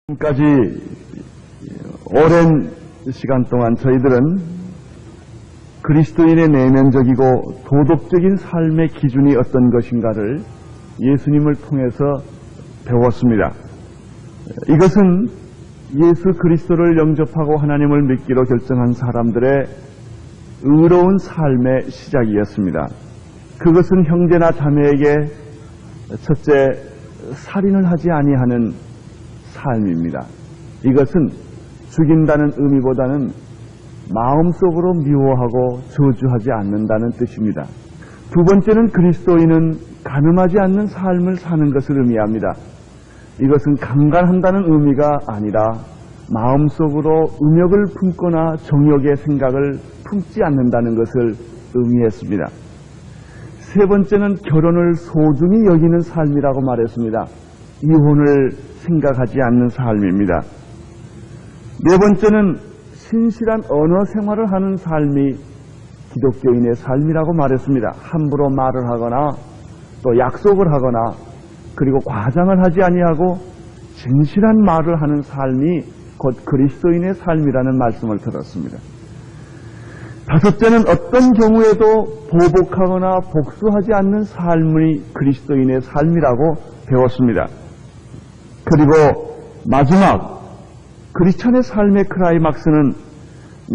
지금까지 오랜 시간 동안 저희들은 그리스도인의 내면적이고 도덕적인 삶의 기준이 어떤 것인가를 예수님을 통해서 배웠습니다. 이것은 예수 그리스도를 영접하고 하나님을 믿기로 결정한 사람들의 의로운 삶의 시작이었습니다. 그것은 형제나 자매에게 첫째, 살인을 하지 아니하는 삶입니다. 이것은 죽인다는 의미보다는 마음속으로 미워하고 저주하지 않는다는 뜻입니다. 두 번째는 그리스도인은 간음하지 않는 삶을 사는 것을 의미합니다. 이것은 강간한다는 의미가 아니라 마음속으로 음욕을 품거나 정욕의 생각을 품지 않는다는 것을 의미했습니다. 세 번째는 결혼을 소중히 여기는 삶이라고 말했습니다. 이혼을 생각하지 않는 삶입니다. 네 번째는 신실한 언어 생활을 하는 삶이 기독교인의 삶이라고 말했습니다. 함부로 말을 하거나 또 약속을 하거나 그리고 과장을 하지 아니하고 진실한 말을 하는 삶이 곧 그리스도인의 삶이라는 말씀을 들었습니다. 다섯째는 어떤 경우에도 보복하거나 복수하지 않는 삶이 그리스도인의 삶이라고 배웠습니다. 그리고 마지막 크리스찬의 삶의 클라이막스는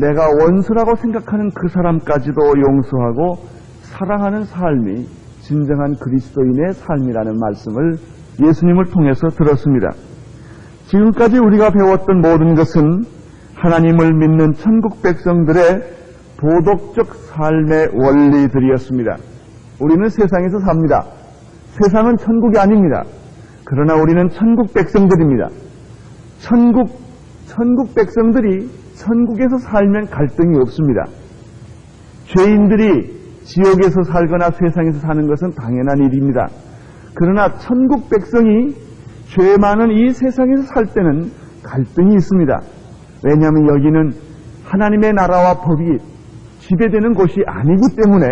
내가 원수라고 생각하는 그 사람까지도 용서하고 사랑하는 삶이 진정한 그리스도인의 삶이라는 말씀을 예수님을 통해서 들었습니다. 지금까지 우리가 배웠던 모든 것은 하나님을 믿는 천국 백성들의 도덕적 삶의 원리들이었습니다. 우리는 세상에서 삽니다. 세상은 천국이 아닙니다. 그러나 우리는 천국 백성들입니다. 천국 백성들이 천국에서 살면 갈등이 없습니다. 죄인들이 지옥에서 살거나 세상에서 사는 것은 당연한 일입니다. 그러나 천국 백성이 죄 많은 이 세상에서 살 때는 갈등이 있습니다. 왜냐하면 여기는 하나님의 나라와 법이 지배되는 곳이 아니기 때문에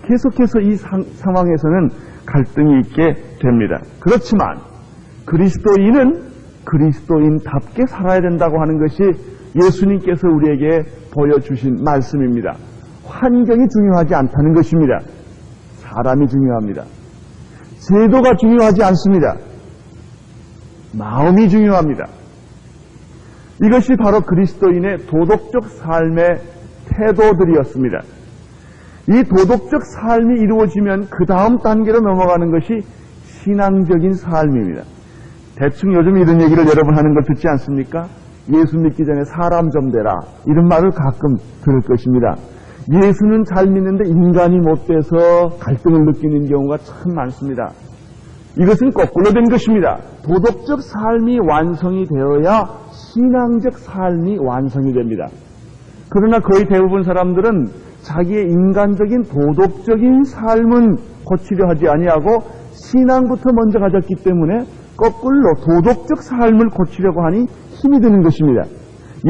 계속해서 이 상황에서는 갈등이 있게 됩니다. 그렇지만 그리스도인은 그리스도인답게 살아야 된다고 하는 것이 예수님께서 우리에게 보여주신 말씀입니다. 환경이 중요하지 않다는 것입니다. 사람이 중요합니다. 제도가 중요하지 않습니다. 마음이 중요합니다. 이것이 바로 그리스도인의 도덕적 삶의 태도들이었습니다. 이 도덕적 삶이 이루어지면 그 다음 단계로 넘어가는 것이 신앙적인 삶입니다. 대충 요즘 이런 얘기를 여러분 하는 걸 듣지 않습니까? 예수 믿기 전에 사람 좀 되라. 이런 말을 가끔 들을 것입니다. 예수는 잘 믿는데 인간이 못 돼서 갈등을 느끼는 경우가 참 많습니다. 이것은 거꾸로 된 것입니다. 도덕적 삶이 완성이 되어야 신앙적 삶이 완성이 됩니다. 그러나 거의 대부분 사람들은 자기의 인간적인 도덕적인 삶은 고치려 하지 아니하고 신앙부터 먼저 가졌기 때문에 거꾸로 도덕적 삶을 고치려고 하니 힘이 드는 것입니다.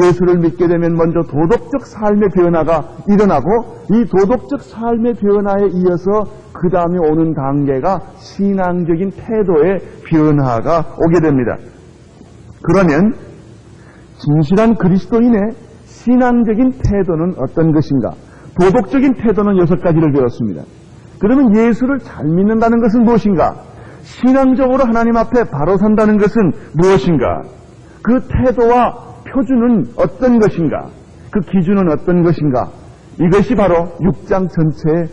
예수를 믿게 되면 먼저 도덕적 삶의 변화가 일어나고 이 도덕적 삶의 변화에 이어서 그 다음에 오는 단계가 신앙적인 태도의 변화가 오게 됩니다. 그러면 진실한 그리스도인의 신앙적인 태도는 어떤 것인가? 도덕적인 태도는 6가지를 배웠습니다. 그러면 예수를 잘 믿는다는 것은 무엇인가? 신앙적으로 하나님 앞에 바로 산다는 것은 무엇인가? 그 태도와 표준은 어떤 것인가? 그 기준은 어떤 것인가? 이것이 바로 6장 전체의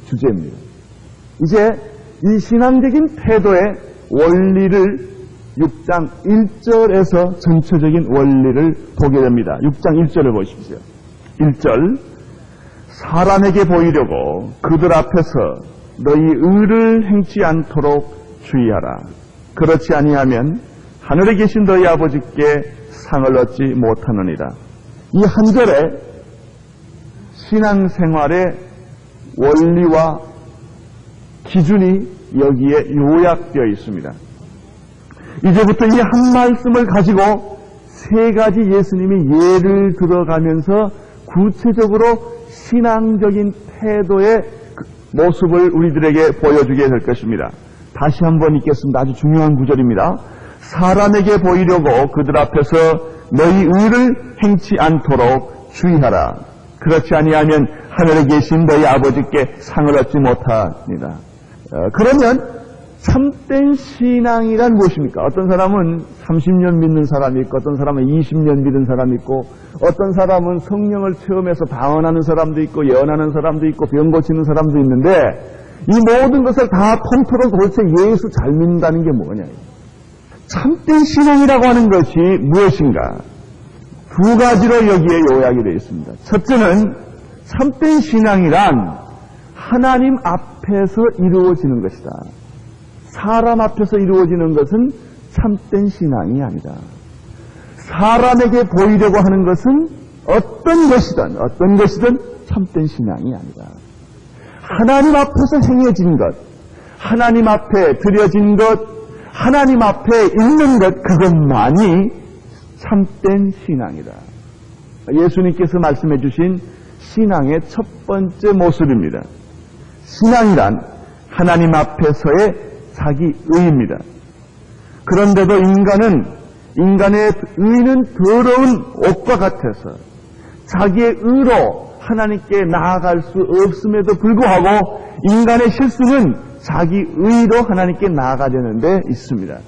주제입니다. 이제 이 신앙적인 태도의 원리를 6장 1절에서 전체적인 원리를 보게 됩니다. 6장 1절을 보십시오. 1절 사람에게 보이려고 그들 앞에서 너희 의를 행치 않도록 주의하라. 그렇지 아니하면 하늘에 계신 너희 아버지께 상을 얻지 못하느니라. 이 한 절에 신앙생활의 원리와 기준이 여기에 요약되어 있습니다. 이제부터 이 한 말씀을 가지고 3가지 예수님이 예를 들어가면서 구체적으로 신앙적인 태도의 모습을 우리들에게 보여주게 될 것입니다. 다시 한번 읽겠습니다. 아주 중요한 구절입니다. 사람에게 보이려고 그들 앞에서 너희 의를 행치 않도록 주의하라. 그렇지 아니하면 하늘에 계신 너희 아버지께 상을 얻지 못하니라. 그러면 참된 신앙이란 무엇입니까? 어떤 사람은 30년 믿는 사람이 있고 어떤 사람은 20년 믿는 사람이 있고 어떤 사람은 성령을 체험해서 방언하는 사람도 있고 예언하는 사람도 있고 병 고치는 사람도 있는데 이 모든 것을 다 통틀어 도대체 예수 잘 믿는다는 게 뭐냐? 참된 신앙이라고 하는 것이 무엇인가? 두 가지로 여기에 요약이 되어 있습니다. 첫째는 참된 신앙이란 하나님 앞에서 이루어지는 것이다. 사람 앞에서 이루어지는 것은 참된 신앙이 아니다. 사람에게 보이려고 하는 것은 어떤 것이든 참된 신앙이 아니다. 하나님 앞에서 행해진 것, 하나님 앞에 드려진 것, 하나님 앞에 있는 것, 그것만이 참된 신앙이다. 예수님께서 말씀해 주신 신앙의 첫 번째 모습입니다. 신앙이란 하나님 앞에서의 자기 의입니다. 그런데도 인간의 의는 더러운 옷과 같아서 자기의 의로 하나님께 나아갈 수 없음에도 불구하고 인간의 실수는 자기 의로 하나님께 나아가려는 데 있습니다.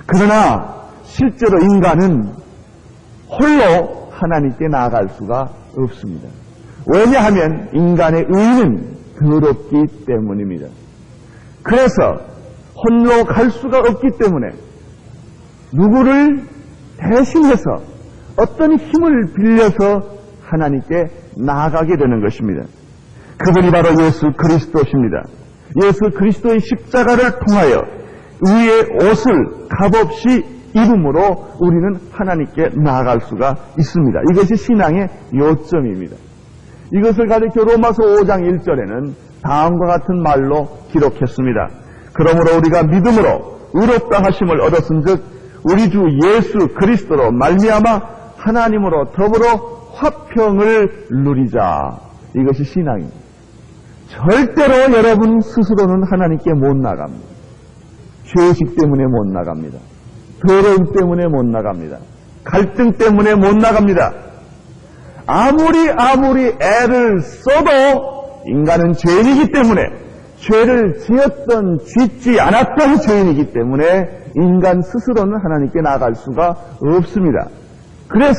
그러나 실제로 인간은 홀로 하나님께 나아갈 수가 없습니다. 왜냐하면 인간의 의는 더럽기 때문입니다. 그래서 홀로 갈 수가 없기 때문에 누구를 대신해서 어떤 힘을 빌려서 하나님께 나아가게 되는 것입니다. 그분이 바로 예수 그리스도십니다. 예수 그리스도의 십자가를 통하여 의의 옷을 값없이 입음으로 우리는 하나님께 나아갈 수가 있습니다. 이것이 신앙의 요점입니다. 이것을 가리켜 로마서 5장 1절에는 다음과 같은 말로 기록했습니다. 그러므로 우리가 믿음으로 의롭다 하심을 얻었은즉 우리 주 예수 그리스도로 말미암아 하나님으로 더불어 화평을 누리자. 이것이 신앙입니다. 절대로 여러분 스스로는 하나님께 못 나갑니다. 죄의식 때문에 못 나갑니다. 더러움 때문에 못 나갑니다. 갈등 때문에 못 나갑니다. 아무리 애를 써도 인간은 죄인이기 때문에 죄를 지었던 짓지 않았던 죄인이기 때문에 인간 스스로는 하나님께 나아갈 수가 없습니다. 그래서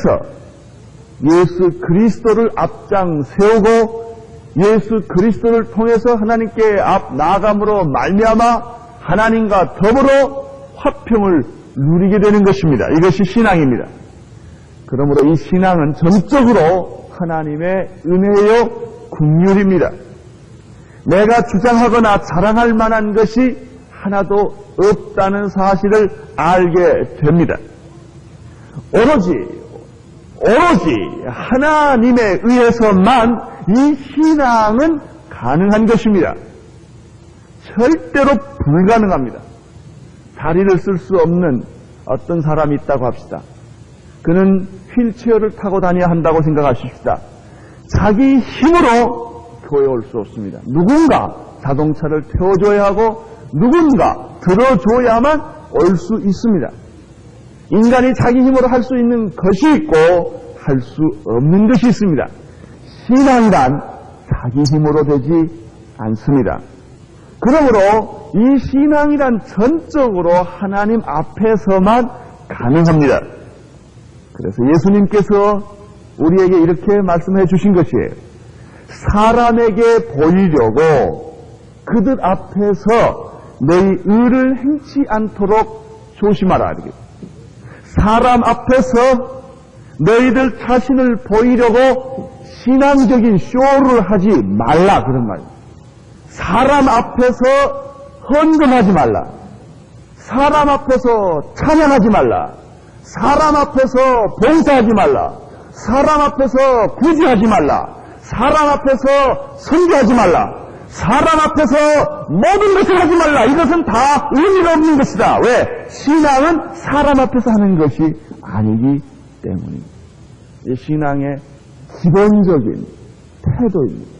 예수 그리스도를 앞장 세우고 예수 그리스도를 통해서 하나님께 나아감으로 말미암아 하나님과 더불어 화평을 누리게 되는 것입니다. 이것이 신앙입니다. 그러므로 이 신앙은 전적으로 하나님의 은혜요 긍휼입니다. 내가 주장하거나 자랑할 만한 것이 하나도 없다는 사실을 알게 됩니다. 오로지 하나님에 의해서만 이 신앙은 가능한 것입니다. 절대로 불가능합니다. 다리를 쓸 수 없는 어떤 사람이 있다고 합시다. 그는 휠체어를 타고 다녀야 한다고 생각하십시다. 자기 힘으로 교회에 올 수 없습니다. 누군가 자동차를 태워줘야 하고 누군가 들어줘야만 올 수 있습니다. 인간이 자기 힘으로 할 수 있는 것이 있고 할 수 없는 것이 있습니다. 신앙이란 자기 힘으로 되지 않습니다. 그러므로 이 신앙이란 전적으로 하나님 앞에서만 가능합니다. 그래서 예수님께서 우리에게 이렇게 말씀해 주신 것이에요. 사람에게 보이려고 그들 앞에서 너희 의를 행치 않도록 조심하라. 사람 앞에서 너희들 자신을 보이려고 신앙적인 쇼를 하지 말라. 그런 말이에요. 사람 앞에서 헌금하지 말라. 사람 앞에서 찬양하지 말라. 사람 앞에서 봉사하지 말라. 사람 앞에서 구제하지 말라. 사람 앞에서 선교하지 말라. 사람 앞에서 모든 것을 하지 말라. 이것은 다 의미가 없는 것이다. 왜? 신앙은 사람 앞에서 하는 것이 아니기 때문입니다. 이 신앙의 기본적인 태도입니다.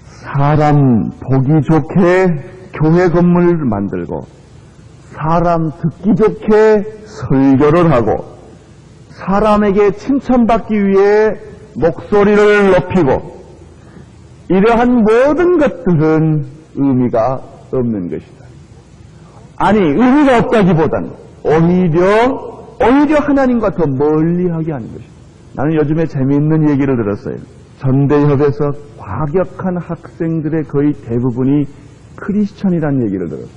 사람 보기 좋게 교회 건물을 만들고 사람 듣기 좋게 설교를 하고 사람에게 칭찬받기 위해 목소리를 높이고 이러한 모든 것들은 의미가 없는 것이다. 아니, 의미가 없다기보다는 오히려 하나님과 더 멀리하게 하는 것이다. 나는 요즘에 재미있는 얘기를 들었어요. 전대협에서 과격한 학생들의 거의 대부분이 크리스천이라는 얘기를 들었어요.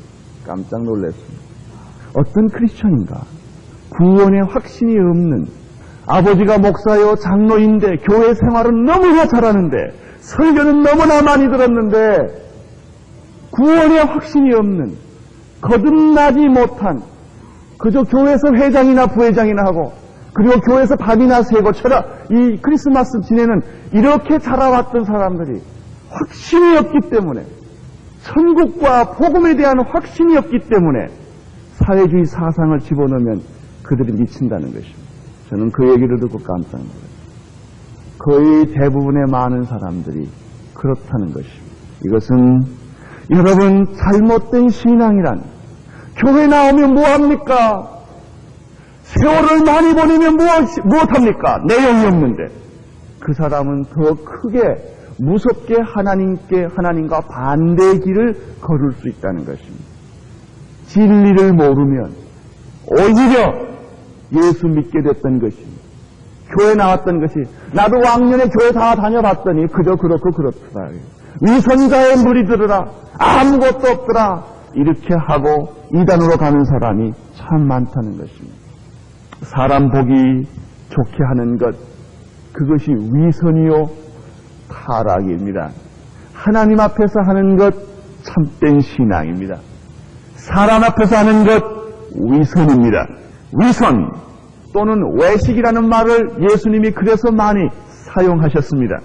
깜짝 놀랐습니다. 어떤 크리스천인가? 구원의 확신이 없는, 아버지가 목사요 장로인데 교회 생활은 너무나 잘하는데 설교는 너무나 많이 들었는데 구원의 확신이 없는, 거듭나지 못한, 그저 교회에서 회장이나 부회장이나 하고 그리고 교회에서 밥이나 세고 이 크리스마스 지내는 이렇게 자라왔던 사람들이 확신이 없기 때문에, 천국과 복음에 대한 확신이 없기 때문에 사회주의 사상을 집어넣으면 그들이 미친다는 것입니다. 저는 그 얘기를 듣고 깜짝 놀랐어요. 거의 대부분의 많은 사람들이 그렇다는 것입니다. 이것은 여러분, 잘못된 신앙이란, 교회 나오면 뭐합니까? 세월을 많이 보내면 무엇합니까? 내용이 없는데. 그 사람은 더 크게 무섭게 하나님과 반대의 길을 걸을 수 있다는 것입니다. 진리를 모르면 오히려 예수 믿게 됐던 것입니다. 교회 나왔던 것이, 나도 왕년에 교회 다 다녀봤더니 그저 그렇고 그렇더라. 위선자의 무리들으라, 아무것도 없더라. 이렇게 하고 이단으로 가는 사람이 참 많다는 것입니다. 사람 보기 좋게 하는 것, 그것이 위선이요 타락입니다. 하나님 앞에서 하는 것 참된 신앙입니다. 사람 앞에서 하는 것 위선입니다. 위선 또는 외식이라는 말을 예수님이 그래서 많이 사용하셨습니다.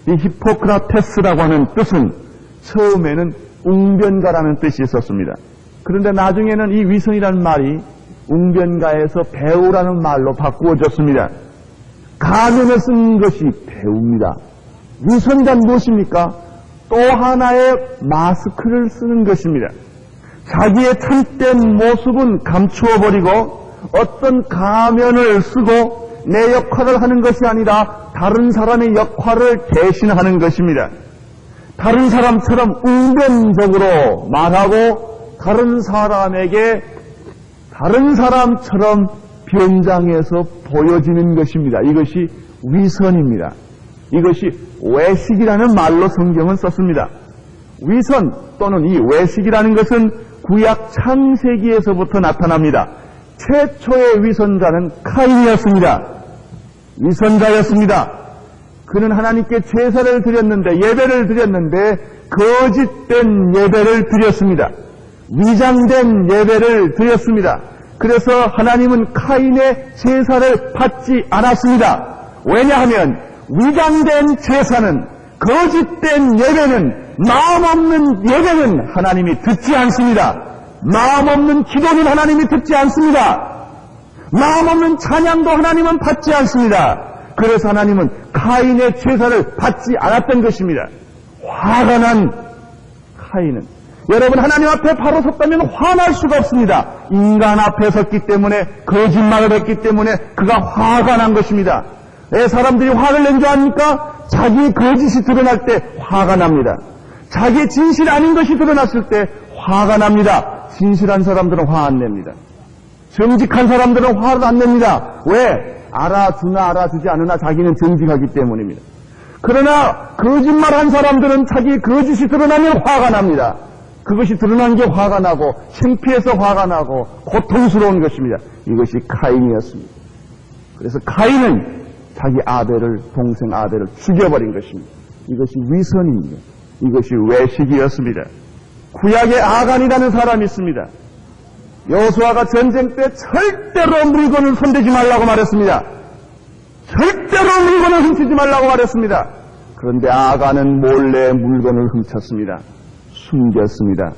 이 히포크라테스라고 하는 뜻은 처음에는 웅변가라는 뜻이 있었습니다. 그런데 나중에는 이 위선이라는 말이 웅변가에서 배우라는 말로 바꾸어졌습니다. 가면을 쓴 것이 배우입니다. 위선이란 무엇입니까? 또 하나의 마스크를 쓰는 것입니다. 자기의 참된 모습은 감추어버리고 어떤 가면을 쓰고 내 역할을 하는 것이 아니라 다른 사람의 역할을 대신하는 것입니다. 다른 사람처럼 웅변적으로 말하고 다른 사람에게 다른 사람처럼 변장해서 보여지는 것입니다. 이것이 위선입니다. 이것이 외식이라는 말로 성경은 썼습니다. 위선 또는 이 외식이라는 것은 구약 창세기에서부터 나타납니다. 최초의 위선자는 카인이었습니다. 위선자였습니다. 그는 하나님께 제사를 드렸는데, 예배를 드렸는데 거짓된 예배를 드렸습니다. 위장된 예배를 드렸습니다. 그래서 하나님은 카인의 제사를 받지 않았습니다. 왜냐하면 위장된 제사는, 거짓된 예배는, 마음 없는 예배는 하나님이 듣지 않습니다. 마음 없는 기도는 하나님이 듣지 않습니다. 마음 없는 찬양도 하나님은 받지 않습니다. 그래서 하나님은 카인의 제사를 받지 않았던 것입니다. 화가 난 카인은, 여러분, 하나님 앞에 바로 섰다면 화날 수가 없습니다. 인간 앞에 섰기 때문에, 거짓말을 했기 때문에 그가 화가 난 것입니다. 왜 사람들이 화를 낸 줄 압니까? 자기의 거짓이 드러날 때 화가 납니다. 자기의 진실이 아닌 것이 드러났을 때 화가 납니다. 진실한 사람들은 화 안 냅니다. 정직한 사람들은 화를 안 냅니다. 왜? 알아주나 알아주지 않으나 자기는 정직하기 때문입니다. 그러나 거짓말한 사람들은 자기의 거짓이 드러나면 화가 납니다. 그것이 드러난 게 화가 나고 창피해서 화가 나고 고통스러운 것입니다. 이것이 카인이었습니다. 그래서 카인은 자기 동생 아벨을 죽여버린 것입니다. 이것이 위선입니다. 이것이 외식이었습니다. 구약의 아간이라는 사람이 있습니다. 여호수아가 전쟁 때 절대로 물건을 손대지 말라고 말했습니다. 절대로 물건을 훔치지 말라고 말했습니다. 그런데 아간은 몰래 물건을 훔쳤습니다. 숨겼습니다.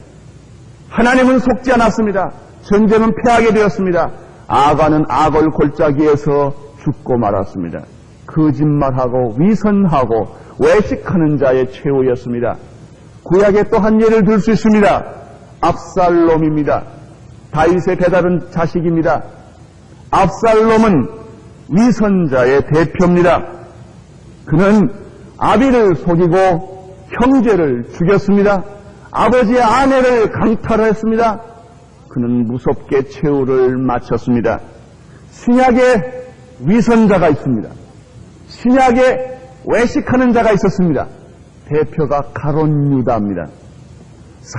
하나님은 속지 않았습니다. 전쟁은 패하게 되었습니다. 아간은 악을 골짜기에서 죽고 말았습니다. 거짓말하고 위선하고 외식하는 자의 최후였습니다. 구약에 또 한 예를 들 수 있습니다. 압살롬입니다. 다윗의 배다른 자식입니다. 압살롬은 위선자의 대표입니다. 그는 아비를 속이고 형제를 죽였습니다. 아버지의 아내를 강탈했습니다. 그는 무섭게 최후를 마쳤습니다. 신약에 위선자가 있습니다. 신약에 외식하는 자가 있었습니다. 대표가 가룟 유다입니다.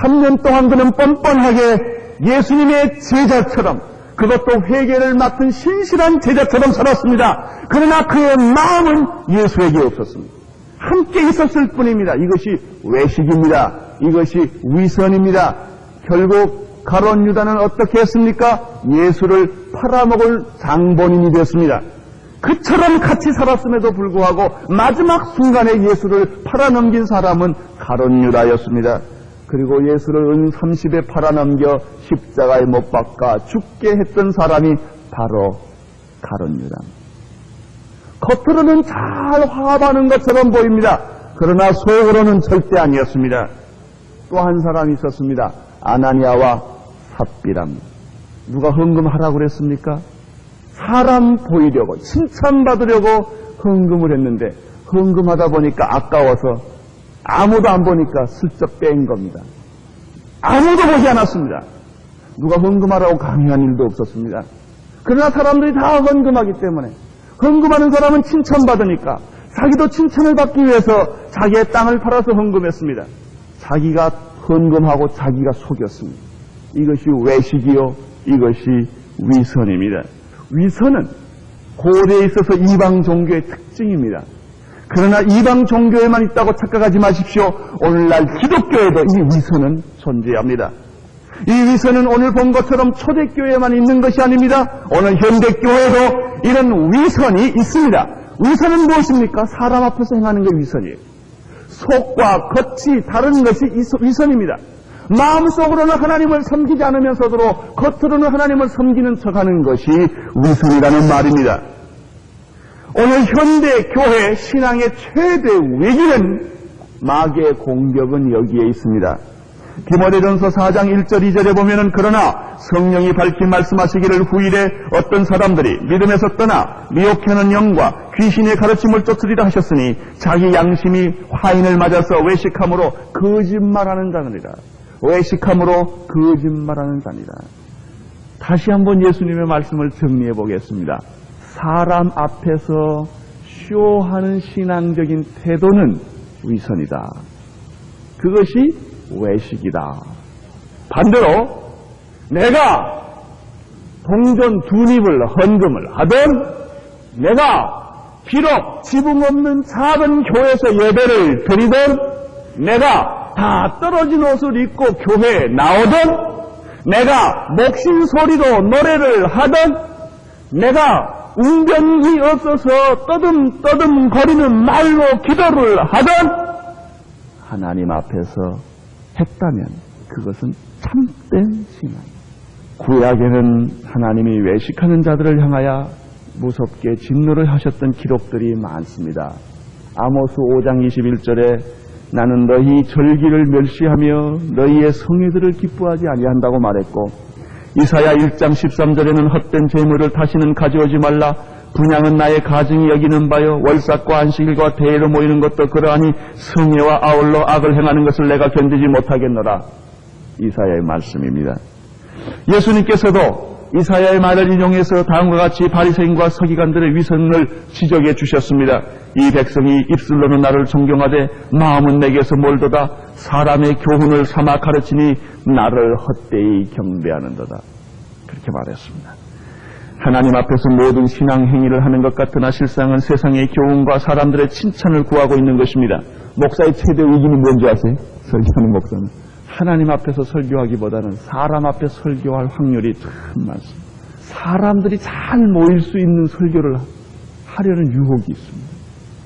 3년 동안 그는 뻔뻔하게 예수님의 제자처럼, 그것도 회개를 맡은 신실한 제자처럼 살았습니다. 그러나 그의 마음은 예수에게 없었습니다. 함께 있었을 뿐입니다. 이것이 외식입니다. 이것이 위선입니다. 결국 가룟 유다는 어떻게 했습니까? 예수를 팔아먹을 장본인이 되었습니다. 그처럼 같이 살았음에도 불구하고 마지막 순간에 예수를 팔아넘긴 사람은 가룟 유다였습니다. 그리고 예수를 은 30에 팔아넘겨 십자가에 못 박아 죽게 했던 사람이 바로 가룟 유다. 겉으로는 잘 화합하는 것처럼 보입니다. 그러나 속으로는 절대 아니었습니다. 또 한 사람이 있었습니다. 아나니아와 삽비라입니다. 누가 헌금하라고 그랬습니까? 사람 보이려고, 칭찬받으려고 헌금을 했는데, 헌금하다 보니까 아까워서 아무도 안 보니까 슬쩍 뺀 겁니다. 아무도 보지 않았습니다. 누가 헌금하라고 강요한 일도 없었습니다. 그러나 사람들이 다 헌금하기 때문에, 헌금하는 사람은 칭찬받으니까 자기도 칭찬을 받기 위해서 자기의 땅을 팔아서 헌금했습니다. 자기가 헌금하고 자기가 속였습니다. 이것이 외식이요, 이것이 위선입니다. 위선은 고대에 있어서 이방 종교의 특징입니다. 그러나 이방 종교에만 있다고 착각하지 마십시오. 오늘날 기독교에도 이 위선은 존재합니다. 이 위선은 오늘 본 것처럼 초대교회에만 있는 것이 아닙니다. 오늘 현대교회에도 이런 위선이 있습니다. 위선은 무엇입니까? 사람 앞에서 행하는 게 위선이에요. 속과 겉이 다른 것이 위선입니다. 마음속으로는 하나님을 섬기지 않으면서도 겉으로는 하나님을 섬기는 척하는 것이 위선이라는 말입니다. 오늘 현대 교회 신앙의 최대 위기는 마귀의 공격은 여기에 있습니다. 디모데전서 4장 1절 2절에 보면은 그러나 성령이 밝히 말씀하시기를 후일에 어떤 사람들이 믿음에서 떠나 미혹하는 영과 귀신의 가르침을 쫓으리라 하셨으니 자기 양심이 화인을 맞아서 외식함으로 거짓말하는 자니라. 외식함으로 거짓말하는 자니라. 다시 한번 예수님의 말씀을 정리해 보겠습니다. 사람 앞에서 쇼하는 신앙적인 태도는 위선이다. 그것이 외식이다. 반대로 내가 동전 두립을 헌금을 하든 내가 비록 지붕 없는 작은 교회에서 예배를 드리든 내가 다 떨어진 옷을 입고 교회에 나오든 내가 목신 소리로 노래를 하든 내가 웅변이 없어서 떠듬떠듬 거리는 말로 기도를 하든 하나님 앞에서 했다면 그것은 참된 신앙입니다. 구약에는 하나님이 외식하는 자들을 향하여 무섭게 진노를 하셨던 기록들이 많습니다. 아모스 5장 21절에 나는 너희 절기를 멸시하며 너희의 성회들을 기뻐하지 아니한다고 말했고, 이사야 1장 13절에는 헛된 재물을 다시는 가져오지 말라. 분향은 나의 가증이 여기는 바요. 월삭과 안식일과 대회로 모이는 것도 그러하니 성회와 아울러 악을 행하는 것을 내가 견디지 못하겠노라. 이사야의 말씀입니다. 예수님께서도 이사야의 말을 인용해서 다음과 같이 바리새인과 서기관들의 위선을 지적해 주셨습니다. 이 백성이 입술로는 나를 존경하되 마음은 내게서 멀도다. 사람의 교훈을 삼아 가르치니 나를 헛되이 경배하는도다. 그렇게 말했습니다. 하나님 앞에서 모든 신앙 행위를 하는 것 같으나 실상은 세상의 교훈과 사람들의 칭찬을 구하고 있는 것입니다. 목사의 최대 위기는 뭔지 아세요? 설교하는 목사는 하나님 앞에서 설교하기보다는 사람 앞에 설교할 확률이 참 많습니다. 사람들이 잘 모일 수 있는 설교를 하려는 유혹이 있습니다.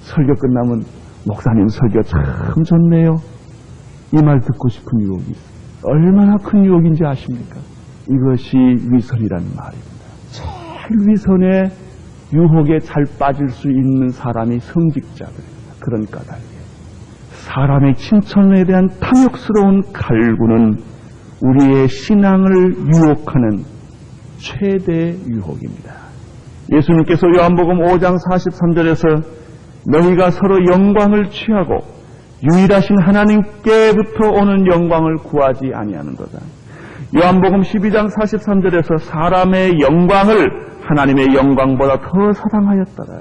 설교 끝나면 목사님 설교 참 좋네요. 이 말 듣고 싶은 유혹이 있습니다. 얼마나 큰 유혹인지 아십니까? 이것이 위선이라는 말입니다. 제일 위선의 유혹에 잘 빠질 수 있는 사람이 성직자들입니다. 그런 까닭이에요. 사람의 칭찬에 대한 탐욕스러운 갈구는 우리의 신앙을 유혹하는 최대 유혹입니다. 예수님께서 요한복음 5장 43절에서 너희가 서로 영광을 취하고 유일하신 하나님께부터 오는 영광을 구하지 아니하는도다. 요한복음 12장 43절에서 사람의 영광을 하나님의 영광보다 더 사랑하였더라.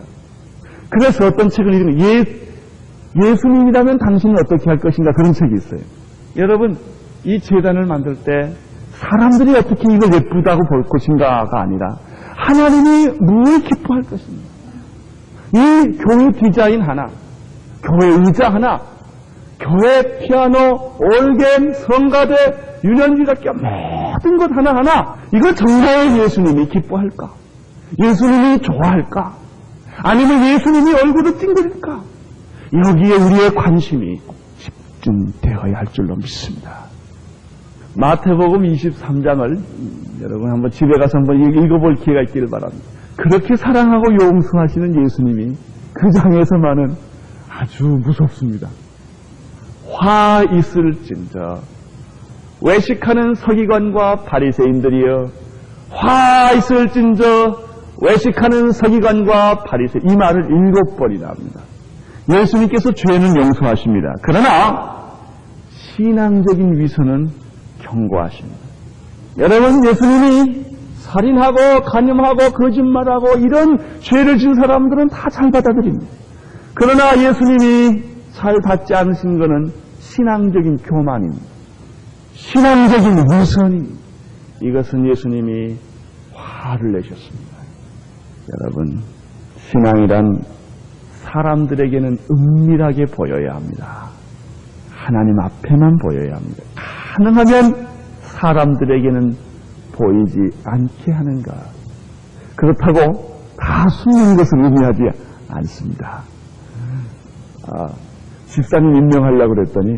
그래서 어떤 책을 읽으면 예수님이라면 당신은 어떻게 할 것인가 그런 책이 있어요. 여러분, 이 제단을 만들 때 사람들이 어떻게 이걸 예쁘다고 볼 것인가가 아니라 하나님이 뭘 기뻐할 것인가. 이 교회 디자인 하나, 교회 의자 하나, 교회 피아노, 올겐, 성가대, 유년기가 모든 것 하나하나 이거 정말 예수님이 기뻐할까? 예수님이 좋아할까? 아니면 예수님이 얼굴을 찡그릴까? 여기에 우리의 관심이 집중되어야 할 줄로 믿습니다. 마태복음 23장을 여러분 한번 집에 가서 한번 읽어볼 기회가 있기를 바랍니다. 그렇게 사랑하고 용서하시는 예수님이 그 장에서만은 아주 무섭습니다. 화 있을진저 외식하는 서기관과 바리새인들이여 화 있을진저 외식하는 서기관과 바리새인 이 말을 7번이나 합니다. 예수님께서 죄는 용서하십니다. 그러나 신앙적인 위선은 경고하십니다. 여러분, 예수님이 살인하고 간음하고 거짓말하고 이런 죄를 지은 사람들은 다 잘 받아들입니다. 그러나 예수님이 잘 받지 않으신 것은 신앙적인 교만입니다. 신앙적인 위선입니다. 이것은 예수님이 화를 내셨습니다. 여러분, 신앙이란 사람들에게는 은밀하게 보여야 합니다. 하나님 앞에만 보여야 합니다. 가능하면 사람들에게는 보이지 않게 하는가. 그렇다고 다 숨는 것을 의미하지 않습니다. 집사님 임명하려고 그랬더니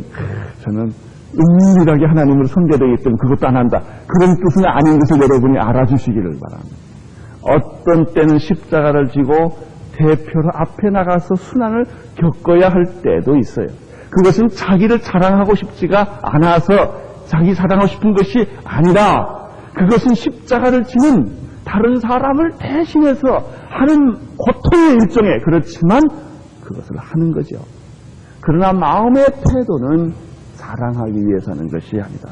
저는 은밀하게 하나님을 섬겨야 되기 때문에 그것도 안 한다. 그런 뜻은 아닌 것을 여러분이 알아주시기를 바랍니다. 어떤 때는 십자가를 지고 대표로 앞에 나가서 순환을 겪어야 할 때도 있어요. 그것은 자기를 자랑하고 싶지가 않아서 자기 자랑하고 싶은 것이 아니라 그것은 십자가를 지는 다른 사람을 대신해서 하는 고통의 일종에 그렇지만 그것을 하는 거죠. 그러나 마음의 태도는 자랑하기 위해서 하는 것이 아니다.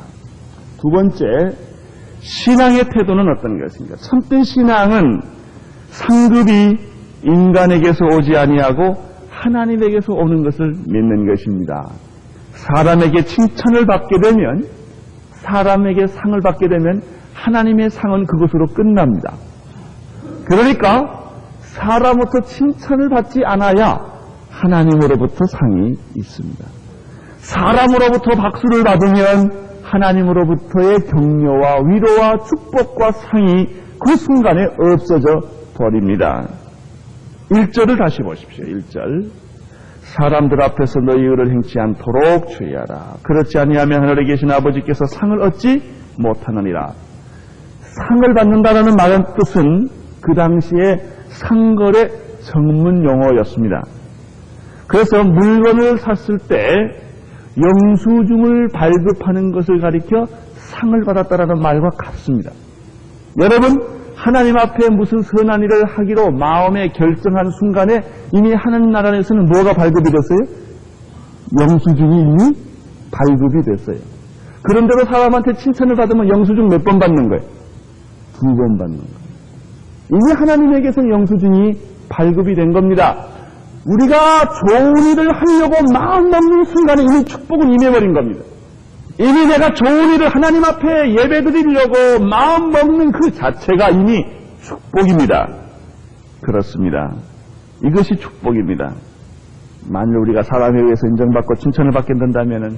두 번째, 신앙의 태도는 어떤 것인가? 참된 신앙은 상급이 인간에게서 오지 아니하고 하나님에게서 오는 것을 믿는 것입니다. 사람에게 칭찬을 받게 되면, 사람에게 상을 받게 되면 하나님의 상은 그것으로 끝납니다. 그러니까 사람으로부터 칭찬을 받지 않아야 하나님으로부터 상이 있습니다. 사람으로부터 박수를 받으면 하나님으로부터의 격려와 위로와 축복과 상이 그 순간에 없어져 버립니다. 1절을 다시 보십시오. 1절. 사람들 앞에서 너희 의를 행치 않도록 주의하라. 그렇지 아니하면 하늘에 계신 아버지께서 상을 얻지 못하느니라. 상을 받는다라는 말의 뜻은 그 당시에 상거래 전문 용어였습니다. 그래서 물건을 샀을 때 영수증을 발급하는 것을 가리켜 상을 받았다라는 말과 같습니다. 여러분, 하나님 앞에 무슨 선한 일을 하기로 마음에 결정한 순간에 이미 하나님 나라에서는 뭐가 발급이 됐어요? 영수증이 이미 발급이 됐어요. 그런데도 사람한테 칭찬을 받으면 영수증 몇 번 받는 거예요? 2번 받는 거예요. 이미 하나님에게서는 영수증이 발급이 된 겁니다. 우리가 좋은 일을 하려고 마음 먹는 순간에 이미 축복은 임해버린 겁니다. 이미 내가 좋은 일을 하나님 앞에 예배드리려고 마음 먹는 그 자체가 이미 축복입니다. 그렇습니다. 이것이 축복입니다. 만일 우리가 사람에 의해서 인정받고 칭찬을 받게 된다면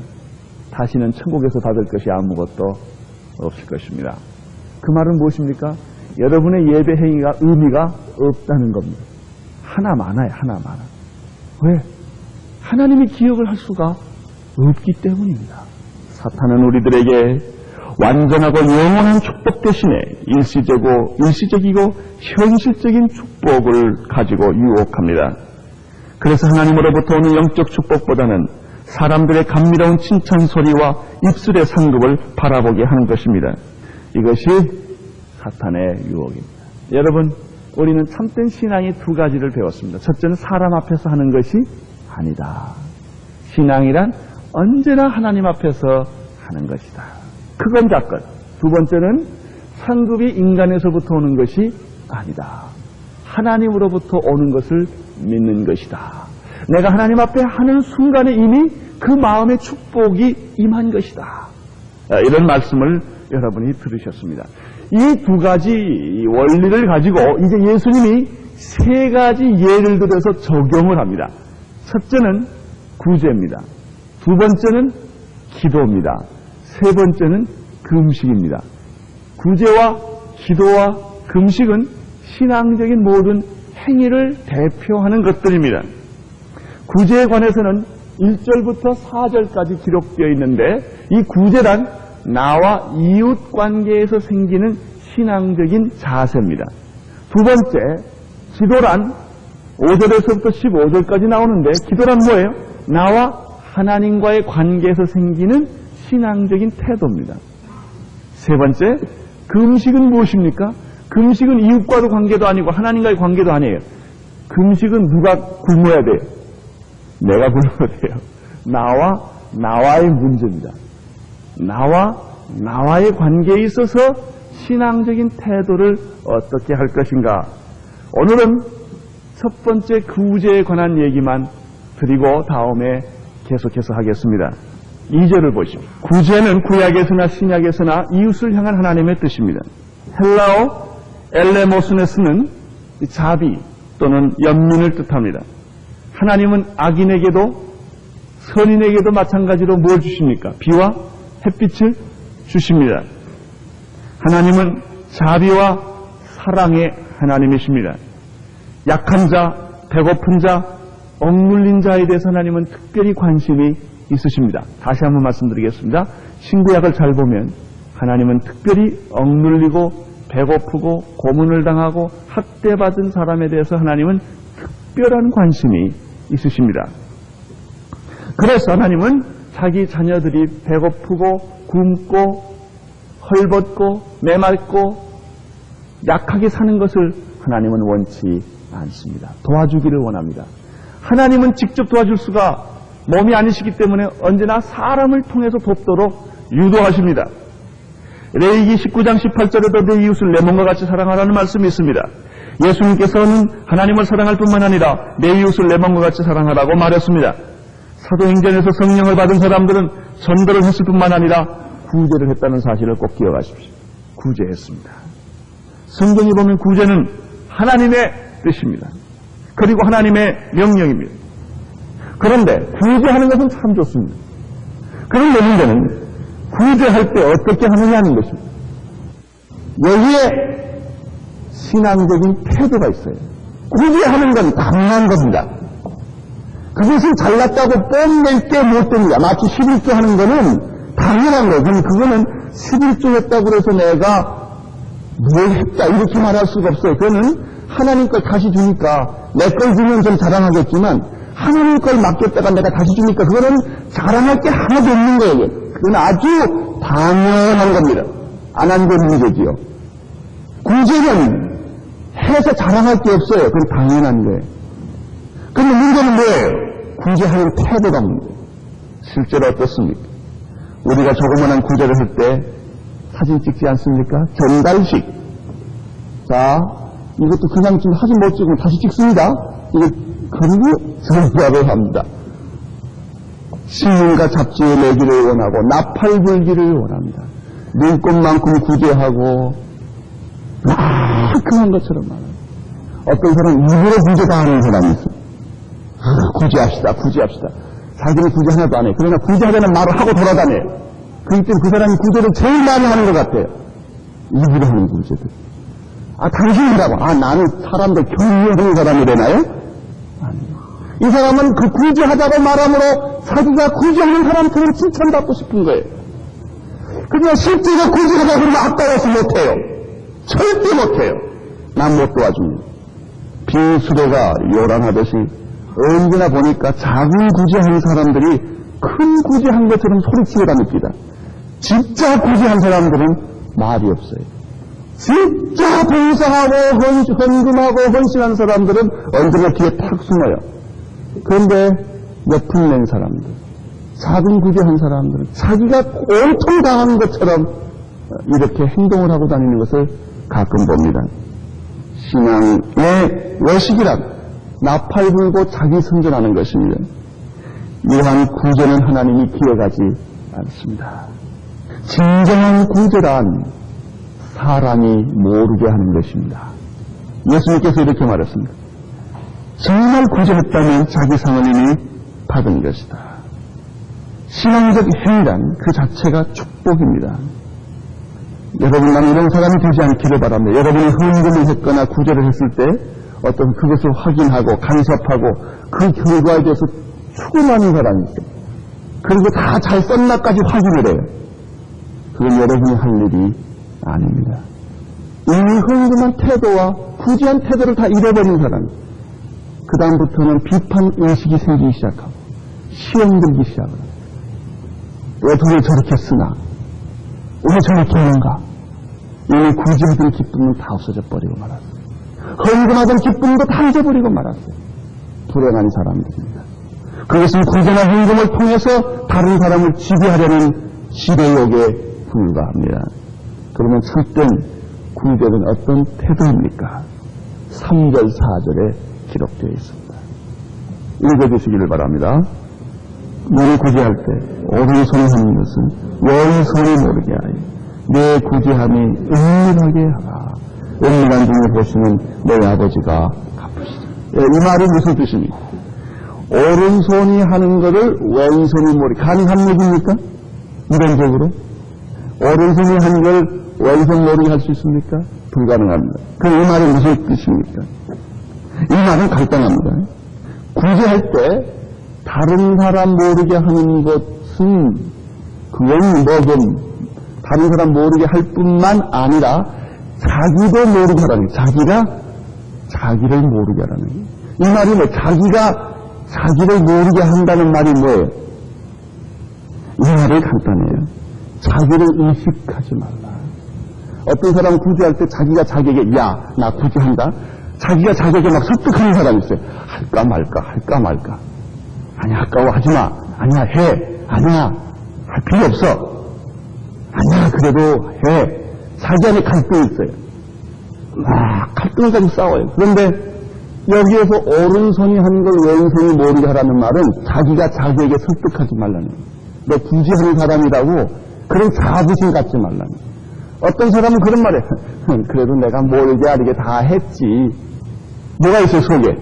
다시는 천국에서 받을 것이 아무것도 없을 것입니다. 그 말은 무엇입니까? 여러분의 예배 행위가 의미가 없다는 겁니다. 하나 많아요. 하나 많아. 왜? 하나님이 기억을 할 수가 없기 때문입니다. 사탄은 우리들에게 완전하고 영원한 축복 대신에 일시적이고 현실적인 축복을 가지고 유혹합니다. 그래서 하나님으로부터 오는 영적 축복보다는 사람들의 감미로운 칭찬 소리와 입술의 상급을 바라보게 하는 것입니다. 이것이 사탄의 유혹입니다. 여러분, 우리는 참된 신앙의 두 가지를 배웠습니다. 첫째는 사람 앞에서 하는 것이 아니다. 신앙이란 언제나 하나님 앞에서 하는 것이다. 그건 작건. 두 번째는 상급이 인간에서부터 오는 것이 아니다. 하나님으로부터 오는 것을 믿는 것이다. 내가 하나님 앞에 하는 순간에 이미 그 마음의 축복이 임한 것이다. 이런 말씀을 여러분이 들으셨습니다. 이 두 가지 원리를 가지고 이제 예수님이 세 가지 예를 들어서 적용을 합니다. 첫째는 구제입니다. 두 번째는 기도입니다. 세 번째는 금식입니다. 구제와 기도와 금식은 신앙적인 모든 행위를 대표하는 것들입니다. 구제에 관해서는 1절부터 4절까지 기록되어 있는데 이 구제란 나와 이웃 관계에서 생기는 신앙적인 자세입니다. 두 번째, 기도란 5절에서부터 15절까지 나오는데 기도란 뭐예요? 나와 하나님과의 관계에서 생기는 신앙적인 태도입니다. 세 번째, 금식은 무엇입니까? 금식은 이웃과도 관계도 아니고 하나님과의 관계도 아니에요. 금식은 누가 굶어야 돼요? 내가 굶어야 돼요. 나와의 문제입니다. 나와의 관계에 있어서 신앙적인 태도를 어떻게 할 것인가? 오늘은 첫 번째 구제에 관한 얘기만 드리고 다음에 계속해서 하겠습니다. 2절을 보시오. 구제는 구약에서나 신약에서나 이웃을 향한 하나님의 뜻입니다. 헬라어 엘레모스에 쓰는 자비 또는 연민을 뜻합니다. 하나님은 악인에게도 선인에게도 마찬가지로 뭘 주십니까? 비와 햇빛을 주십니다. 하나님은 자비와 사랑의 하나님이십니다. 약한 자, 배고픈 자, 억눌린 자에 대해서 하나님은 특별히 관심이 있으십니다. 다시 한번 말씀드리겠습니다. 신구약을 잘 보면 하나님은 특별히 억눌리고 배고프고 고문을 당하고 학대받은 사람에 대해서 하나님은 특별한 관심이 있으십니다. 그래서 하나님은 자기 자녀들이 배고프고 굶고 헐벗고 메말고 약하게 사는 것을 하나님은 원치 않습니다. 도와주기를 원합니다. 하나님은 직접 도와줄 수가 몸이 아니시기 때문에 언제나 사람을 통해서 돕도록 유도하십니다. 레위기 19장 18절에도 내 이웃을 내 몸과 같이 사랑하라는 말씀이 있습니다. 예수님께서는 하나님을 사랑할 뿐만 아니라 내 이웃을 내 몸과 같이 사랑하라고 말했습니다. 사도행전에서 성령을 받은 사람들은 전도를 했을 뿐만 아니라 구제를 했다는 사실을 꼭 기억하십시오. 구제했습니다. 성경에 보면 구제는 하나님의 뜻입니다. 그리고 하나님의 명령입니다. 그런데 구제하는 것은 참 좋습니다. 그런데 문제는 구제할 때 어떻게 하느냐는 것입니다. 여기에 신앙적인 태도가 있어요. 구제하는 건 당연한 겁니다. 그것은 잘났다고 뽐낼 게 못 됩니다. 마치 11조 하는 거는 당연한 거예요. 그거는 11조 했다고 해서 내가 뭘 했다 이렇게 말할 수가 없어요. 그거는 하나님 걸 다시 주니까 내 걸 주면 좀 자랑하겠지만 하나님 걸 맡겼다가 내가 다시 주니까 그거는 자랑할 게 하나도 없는 거예요. 그건 아주 당연한 겁니다. 안 한 건 문제지요. 구제는 해서 자랑할 게 없어요. 그건 당연한 거예요. 그런데 문제는 뭐예요? 구제하는 태도가 문제예요. 실제로 어떻습니까? 우리가 조그만한 구제를 할 때 사진 찍지 않습니까? 전달식. 자, 이것도 그냥 지금 사진 못 찍으면 다시 찍습니다. 이거 그리고 전달을 합니다. 신문과 잡지에 내기를 원하고 나팔 불기를 원합니다. 눈꽃만큼 구제하고 그런 것처럼 말합니다. 어떤 사람은 일부러 구제 다 하는 사람이 있어요. 구제합시다. 자기는 구제 하나도 안 해. 그러나 구제하자는 말을 하고 돌아다녀요. 그렇기 때문에 그 사람이 구제를 제일 많이 하는 것 같아요. 일부러 하는 구제들. 당신이라고. 나는 사람들 격려하는 사람이 되나요? 아니요. 이 사람은 그 구제하자고 말함으로 자기가 구제하는 사람처럼 칭찬받고 싶은 거예요. 그냥 실제로 구제하자 그러면 아까워서 못해요. 절대 못해요. 난 못 도와줍니다. 빈 수레가 요란하듯이 언제나 보니까 작은 구제하는 사람들이 큰 구제한 것처럼 소리치고 다닙니다. 진짜 구제한 사람들은 말이 없어요. 진짜 봉사하고 헌금하고 헌신한 사람들은 언제나 뒤에 탁 숨어요. 그런데 옆을 낸 사람들, 작은 구제한 사람들은 자기가 온통 당한 것처럼 이렇게 행동을 하고 다니는 것을 가끔 봅니다. 신앙의 외식이란 나팔 불고 자기 선전하는 것입니다. 이러한 구제는 하나님이 기억하지 않습니다. 진정한 구제란 사람이 모르게 하는 것입니다. 예수님께서 이렇게 말했습니다. 정말 구제했다면 자기 상을 이미 받은 것이다. 신앙적 행위란 그 자체가 축복입니다. 여러분, 나는 이런 사람이 되지 않기를 바랍니다. 여러분이 헌금을 했거나 구제를 했을 때 어떤 그것을 확인하고 간섭하고 그 결과에 대해서 추궁하는 사람이 있어요. 그리고 다 잘 썼나까지 확인을 해요. 그건 여러분이 할 일이 아닙니다. 이미 헌금한 태도와 구제한 태도를 다 잃어버린 사람, 그 다음부터는 비판 의식이 생기기 시작하고 시험 들기 시작합니다. 왜 돈을 저렇게 쓰나? 왜 저렇게 하는가? 이미 구제하던 기쁨은 다 없어져 버리고 말았어요. 헌금하던 기쁨도 다 잊어버리고 말았어요. 불행한 사람들입니다. 그것은 구제나 헌금을 통해서 다른 사람을 지배하려는 지배욕에 불과합니다. 그러면 참된 구제는 어떤 태도입니까? 3절, 4절에 기록되어 있습니다. 읽어주시기를 바랍니다. 너를 구제할 때 오른손이 하는 것은 왼손이 모르게 하여 내 구제함이 은밀하게 하라. 은밀한 중에 보시는 너희 아버지가 갚으시라. 이 말이 무슨 뜻입니까? 오른손이 하는 것을 왼손이 모르게 가능한 얘기입니까? 이론적으로 오른손이 하는 걸 왼손 모르게 할 수 있습니까? 불가능합니다. 그럼 이 말이 무슨 뜻입니까? 이 말은 간단합니다. 구제할 때 다른 사람 모르게 하는 것은 그건 다른 사람 모르게 할 뿐만 아니라 자기도 모르게 하라는 거예요. 자기가 자기를 모르게 하라는 거예요. 이 말이 뭐 자기가 자기를 모르게 한다는 말이 뭐예요? 이 말이 간단해요. 자기를 의식하지 말라. 어떤 사람 구제할 때 자기가 자기에게 야, 나 구제한다. 자기가 자기에게 막 설득하는 사람이 있어요. 할까 말까. 아니야, 아까워하지마. 아니야, 해. 아니야, 할 필요 없어. 아니야, 그래도 해. 자기 안에 갈등이 있어요. 갈등을 가지고 싸워요. 그런데 여기에서 오른손이 하는 걸 왼손이 모르게 하라는 말은 자기가 자기에게 설득하지 말라는 거예요. 너 구제하는 사람이라고 그런 자부심 갖지 말라는 거예요. 어떤 사람은 그런 말에 그래도 내가 모르게 하게 다 했지. 뭐가 있어요, 속에?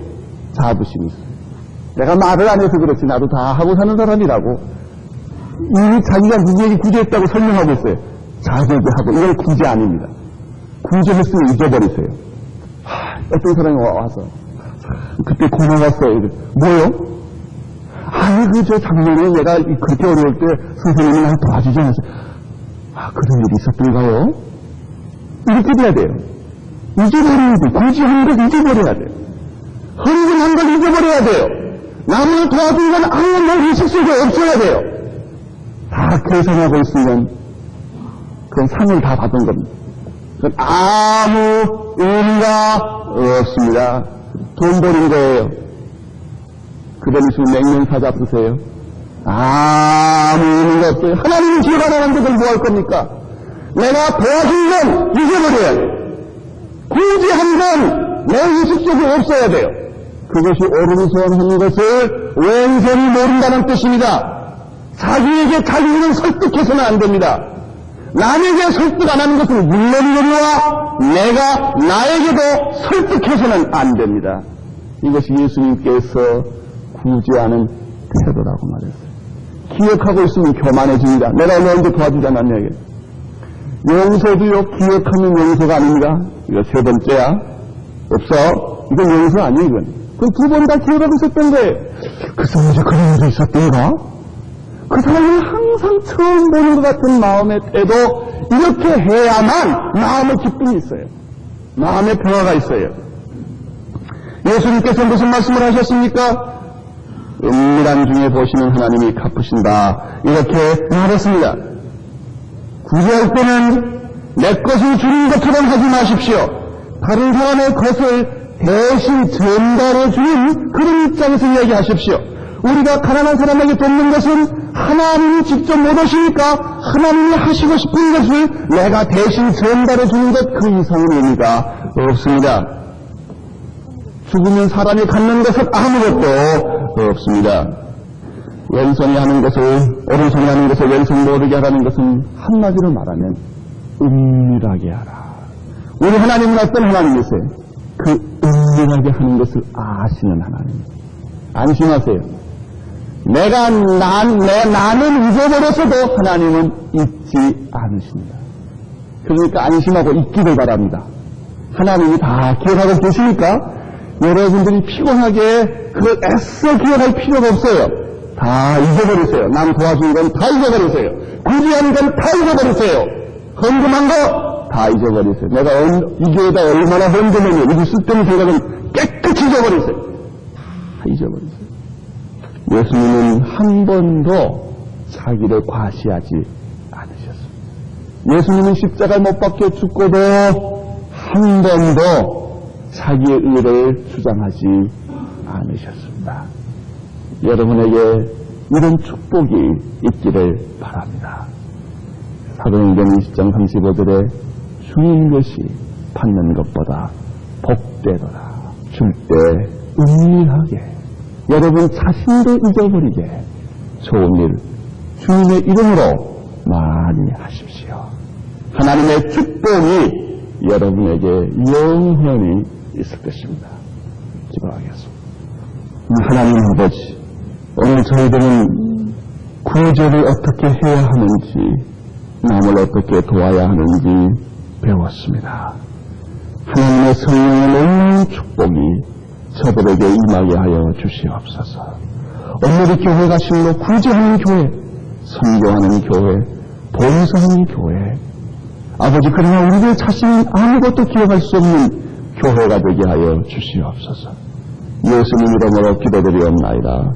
자부심이 있어요. 내가 말을 안 해서 그렇지 나도 다 하고 사는 사람이라고 이미 자기가 누구에게 구제했다고 설명하고 있어요. 자기에게 하고 이건 구제 아닙니다. 구제했으면 잊어버리세요. 어떤 사람이 와서 그때 고마웠어요. 뭐요? 아니 저 작년에 내가 그렇게 어려울 때 선생님이 날 도와주지 않았어요. 그런 일이 있었던가요? 이렇게 돼야 돼요. 잊어버려야 돼요. 구제한 걸 잊어버려야 돼요. 헌금한 걸 잊어버려야 돼요. 남을 도와준 건 아무 말 의식 속에 없어야 돼요. 다 계산하고 있으면 그건 상을 다 받은 겁니다. 그건 아무 의미가 없습니다. 돈 버린 거예요. 그런 식으로 맹명사 잡으세요. 아무 의미가 없어요. 하나님이 기억 안 하는 것을 뭐 할 겁니까? 내가 도와준 건 잊어버려야 돼요. 구제한 건 내 의식 속에 없어야 돼요. 그것이 오른손 하는 것을 왼손이 모른다는 뜻입니다. 자기에게 자기는 설득해서는 안 됩니다. 남에게 설득 안 하는 것은 물론이거니와 내가 나에게도 설득해서는 안 됩니다. 이것이 예수님께서 구제하는 태도라고 말했어요. 기억하고 있으면 교만해집니다. 내가 언제 도와주지 않았냐. 용서도요, 기억하면 용서가 아닙니다. 이거 세 번째야. 없어. 이건 용서 아니에요, 이건. 그럼 두 번 다 기억하고 있었던 거예요. 그 사람이 그런 일이 있었던가? 그 사람은 항상 처음 보는 것 같은 마음의 태도, 이렇게 해야만 마음의 기쁨이 있어요. 마음의 평화가 있어요. 예수님께서 무슨 말씀을 하셨습니까? 은밀한 중에 보시는 하나님이 갚으신다. 이렇게 말했습니다. 구제할 때는 내 것을 주는 것처럼 하지 마십시오. 다른 사람의 것을 대신 전달해 주는 그런 입장에서 이야기하십시오. 우리가 가난한 사람에게 돕는 것은 하나님이 직접 못 오시니까 하나님이 하시고 싶은 것을 내가 대신 전달해 주는 것 그 이상의 의미가 없습니다. 죽으면 사람이 갖는 것은 아무것도 없습니다. 왼손이 하는 것을 오른손이 하는 것을 왼손 모르게 하라는 것은 한마디로 말하면 은밀하게 하라. 우리 하나님은 어떤 하나님이세요? 그 은밀하게 하는 것을 아시는 하나님. 안심하세요. 나는 잊어버렸어도 하나님은 잊지 않으십니다. 그러니까 안심하고 잊기를 바랍니다. 하나님이 다 기억하고 계시니까 여러분들이 피곤하게 그걸 애써 기억할 필요가 없어요. 다 잊어버리세요. 남 도와준 건 다 잊어버리세요. 구제하는 건 다 잊어버리세요. 헌금한 거 다 잊어버리세요. 내가 이 교회에다 얼마나 헌금했냐, 이거 쓸데없는 생각은 깨끗이 잊어버리세요. 다 잊어버리세요. 예수님은 한 번도 자기를 과시하지 않으셨습니다. 예수님은 십자가에 못 박혀 죽고도 한 번도 자기의 의를 주장하지 않으셨습니다. 여러분에게 이런 축복이 있기를 바랍니다. 사도행전 20장 35절에 주는 것이 받는 것보다 복되더라. 줄 때 은밀하게 여러분 자신도 잊어버리게 좋은 일 주님의 이름으로 많이 하십시오. 하나님의 축복이 여러분에게 영원히 있을 것입니다. 기도하겠습니다. 하나님 아버지, 오늘 저희들은 구제를 어떻게 해야 하는지, 남을 어떻게 도와야 하는지 배웠습니다. 하나님의 성령의 놀라운 축복이 저들에게 임하게 하여 주시옵소서. 오늘의 교회가 실로 구제하는 교회, 선교하는 교회, 봉사하는 교회, 아버지, 그러나 우리들 자신은 아무것도 기억할 수 없는 교회가 되게 하여 주시옵소서. 예수님 이름으로 기도드리옵나이다.